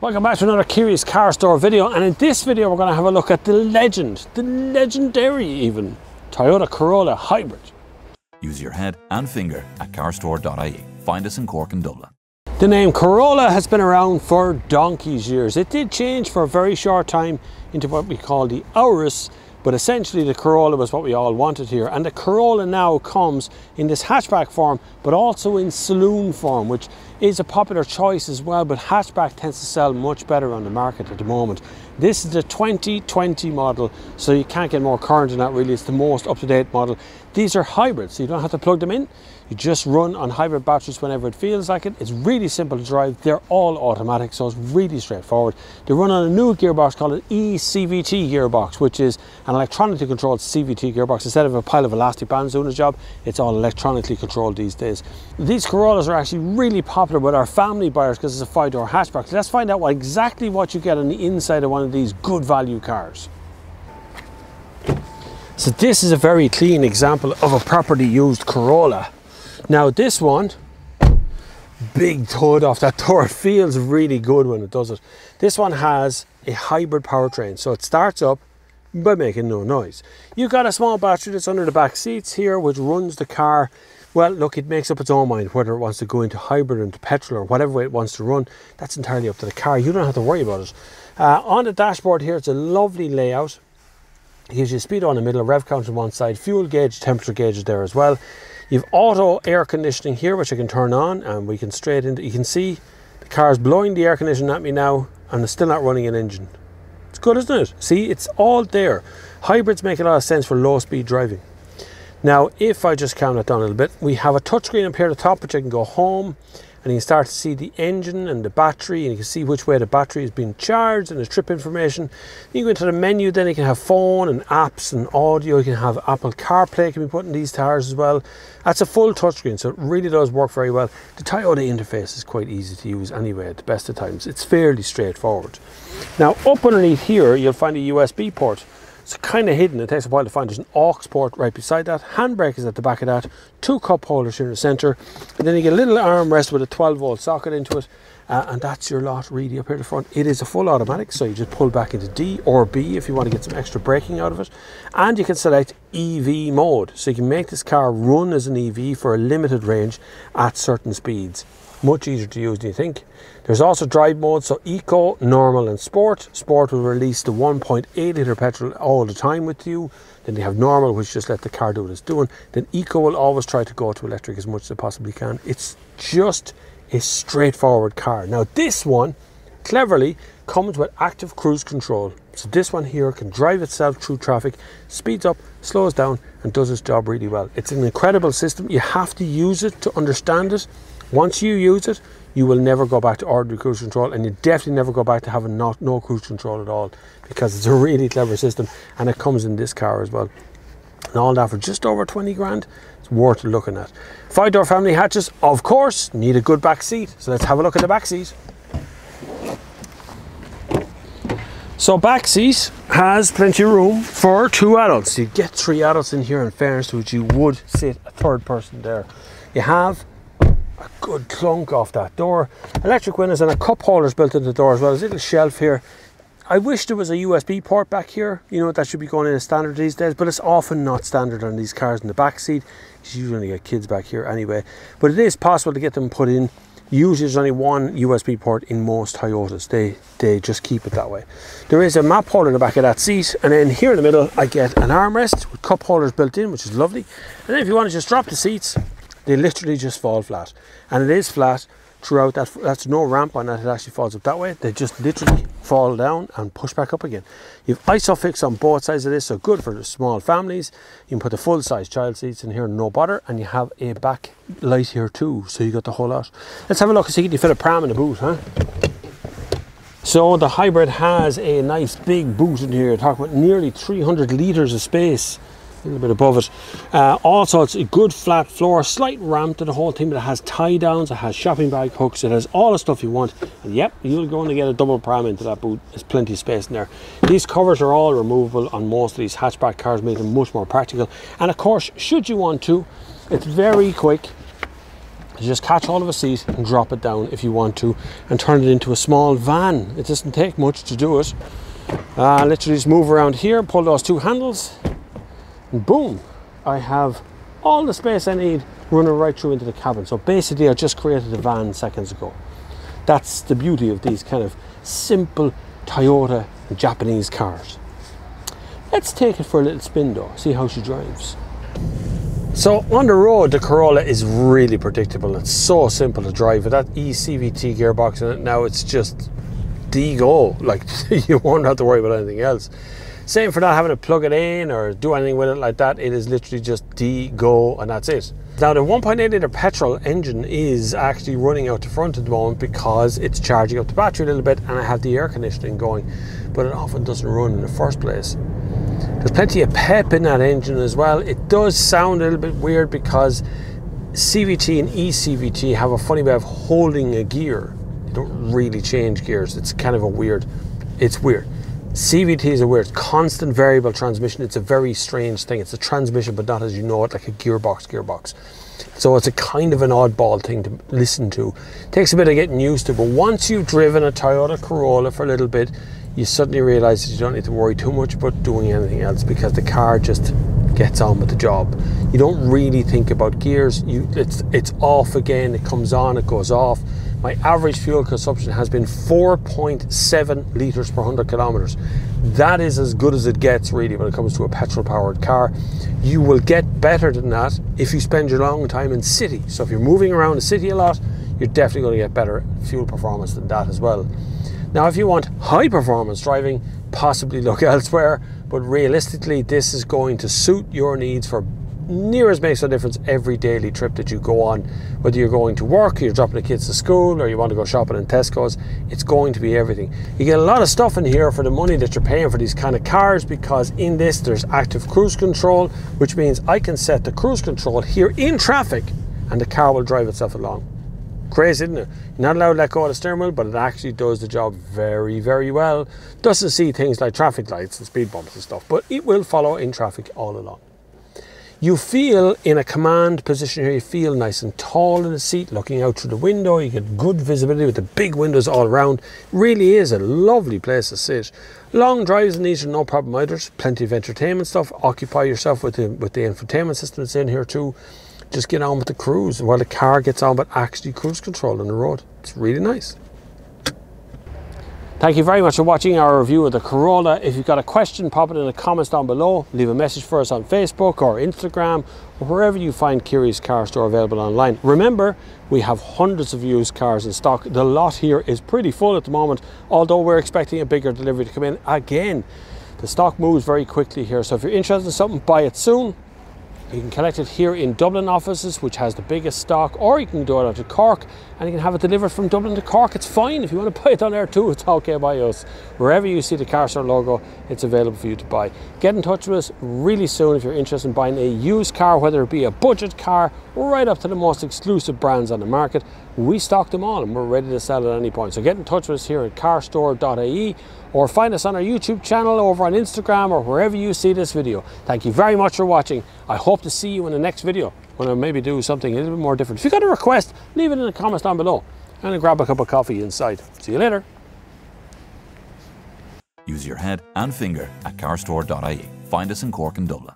Welcome back to another Kearys Carstore video, and in this video we're going to have a look at the legendary even, Toyota Corolla Hybrid. Use your head and finger at Carstore.ie. Find us in Cork and Dublin. The name Corolla has been around for donkey's years. It did change for a very short time into what we call the Auris, but essentially the Corolla was what we all wanted here. And the Corolla now comes in this hatchback form, but also in saloon form, which is a popular choice as well, but hatchback tends to sell much better on the market at the moment. This is the 2020 model, so you can't get more current than that really. It's the most up-to-date model. These are hybrids, so you don't have to plug them in. You just run on hybrid batteries whenever it feels like it. It's really simple to drive. They're all automatic, so it's really straightforward. They run on a new gearbox called an eCVT gearbox, which is an electronically controlled CVT gearbox. Instead of a pile of elastic bands doing the job, it's all electronically controlled these days. These Corollas are actually really popular with our family buyers because it's a 5-door hatchback. So let's find out exactly what you get on the inside of one of these good value cars. So this is a very clean example of a properly used Corolla. Now this one, big thud off that door. It feels really good when it does it. This one has a hybrid powertrain, so it starts up by making no noise. You've got a small battery that's under the back seats here, which runs the car. Well, look, it makes up its own mind whether it wants to go into hybrid, into petrol, or whatever way it wants to run. That's entirely up to the car. You don't have to worry about it. On the dashboard here, it's a lovely layout. It gives you speedo in the middle, a rev counter on one side, fuel gauge, temperature gauge is there as well. You've auto air conditioning here, which I can turn on, and we can straight into, you can see the car's blowing the air conditioning at me now, and it's still not running an engine. It's good, isn't it? See, it's all there. Hybrids make a lot of sense for low speed driving. Now, if I just calm that down a little bit, we have a touchscreen up here at the top, which I can go home, and you can start to see the engine and the battery, and you can see which way the battery is being charged and the trip information. You go into the menu, then you can have phone and apps and audio. You can have Apple CarPlay can be put in these tires as well. That's a full touchscreen, so it really does work very well. The Toyota interface is quite easy to use anyway at the best of times. It's fairly straightforward. Now up underneath here, you'll find a USB port. It's kind of hidden, it takes a while to find. There's an aux port right beside that. Handbrake is at the back of that. 2 cup holders here in the centre. And then you get a little armrest with a 12-volt socket into it. And that's your lot really up here at the front. It is a full automatic, so you just pull back into D or B if you want to get some extra braking out of it. And you can select EV mode. So you can make this car run as an EV for a limited range at certain speeds. Much easier to use than you think. There's also drive modes, so Eco, Normal and Sport. Sport will release the 1.8 litre petrol all the time with you. Then you have Normal, which just let the car do what it's doing. Then Eco will always try to go to electric as much as it possibly can. It's just a straightforward car. Now this one, cleverly, comes with active cruise control. So this one here can drive itself through traffic, speeds up, slows down and does its job really well. It's an incredible system. You have to use it to understand it. Once you use it, you will never go back to ordinary cruise control, and you definitely never go back to having no cruise control at all, because it's a really clever system, and it comes in this car as well. And all that for just over 20 grand. It's worth looking at. 5-door family hatches, of course, need a good back seat. So let's have a look at the back seat. So back seat has plenty of room for 2 adults. You get 3 adults in here, in fairness to which you would sit a 3rd person there. You have a good clunk off that door. Electric windows and a cup holders built into the door as well. There's a little shelf here. I wish there was a USB port back here. You know, that should be going in as standard these days, but it's often not standard on these cars in the back seat. You usually get kids back here anyway, but it is possible to get them put in. Usually there's only one USB port in most Toyotas. They just keep it that way. There is a map holder in the back of that seat, and then here in the middle I get an armrest with cup holders built in, which is lovely. And then if you want to just drop the seats, they literally just fall flat, and it is flat throughout. That's no ramp on that. It actually falls up that way. They just literally fall down and push back up again. You've ISOFIX on both sides of this, so good for the small families. You can put the full-size child seats in here, no bother, and you have a back light here too, so you got the whole lot. Let's have a look and see, can you fit a pram in the boot, huh? So the hybrid has a nice big boot in here. Talking about nearly 300 litres of space. A little bit above it. Also, it's a good flat floor, slight ramp to the whole thing, but it has tie downs, it has shopping bag hooks, it has all the stuff you want. And yep, you'll go and get a double pram into that boot. There's plenty of space in there. These covers are all removable on most of these hatchback cars, making them much more practical. And of course, should you want to, it's very quick. You just catch hold of a seat and drop it down if you want to, and turn it into a small van. It doesn't take much to do it. Literally just move around here, pull those two handles, and boom, I have all the space I need running right through into the cabin. So basically I just created a van seconds ago. That's the beauty of these kind of simple Toyota Japanese cars. Let's take it for a little spin though, see how she drives. So on the road, the Corolla is really predictable. It's so simple to drive. With that eCVT gearbox in it now, it's just go. Like, you won't have to worry about anything else. Same for not having to plug it in or do anything with it like that. It is literally just go, and that's it. Now the 1.8 litre petrol engine is actually running out the front at the moment because it's charging up the battery a little bit, and I have the air conditioning going, but it often doesn't run in the first place. There's plenty of pep in that engine as well. It does sound a little bit weird because CVT and eCVT have a funny way of holding a gear. They don't really change gears. It's kind of it's weird. CVT is a weird, constant variable transmission. It's a very strange thing. It's a transmission, but not as you know it, like a gearbox. So it's a kind of an oddball thing to listen to. It takes a bit of getting used to, but once you've driven a Toyota Corolla for a little bit, you suddenly realize that you don't need to worry too much about doing anything else, because the car just gets on with the job. You don't really think about gears. It's off again, it comes on, it goes off. My average fuel consumption has been 4.7 litres per 100 kilometres. That is as good as it gets really when it comes to a petrol powered car. You will get better than that if you spend your long time in city. So if you're moving around the city a lot, you're definitely going to get better fuel performance than that as well. Now if you want high performance driving, possibly look elsewhere, but realistically this is going to suit your needs for near as makes a difference every daily trip that you go on. Whether you're going to work, you're dropping the kids to school, or you want to go shopping in Tesco's, it's going to be everything. You get a lot of stuff in here for the money that you're paying for these kind of cars, because in this there's active cruise control, which means I can set the cruise control here in traffic and the car will drive itself along. Crazy, isn't it? You're not allowed to let go of the steering wheel, but it actually does the job very, very well. Doesn't see things like traffic lights and speed bumps and stuff, but it will follow in traffic all along. You feel in a command position here. You feel nice and tall in the seat, looking out through the window. You get good visibility with the big windows all around. Really is a lovely place to sit. Long drives in these are no problem either. There's plenty of entertainment stuff. Occupy yourself with the infotainment system that's in here too. Just get on with the cruise while the car gets on with actually cruise control on the road. It's really nice. Thank you very much for watching our review of the Corolla. If you've got a question, pop it in the comments down below. Leave a message for us on Facebook or Instagram, or wherever you find Kearys Carstore available online. Remember, we have hundreds of used cars in stock. The lot here is pretty full at the moment, although we're expecting a bigger delivery to come in again. The stock moves very quickly here, so if you're interested in something, buy it soon. You can collect it here in Dublin offices, which has the biggest stock, or you can do it out to Cork and you can have it delivered from Dublin to Cork. It's fine. If you want to buy it on there too, it's okay by us. Wherever you see the Carstore logo, it's available for you to buy. Get in touch with us really soon if you're interested in buying a used car, whether it be a budget car right up to the most exclusive brands on the market. We stock them all and we're ready to sell at any point. So get in touch with us here at Carstore.ie, or find us on our YouTube channel, over on Instagram, or wherever you see this video. Thank you very much for watching. I hope to see you in the next video when I maybe do something a little bit more different. If you got a request, leave it in the comments down below. I'm going to grab a cup of coffee inside. See you later. Use your head and finger at Carstore.ie. Find us in Cork and Dublin.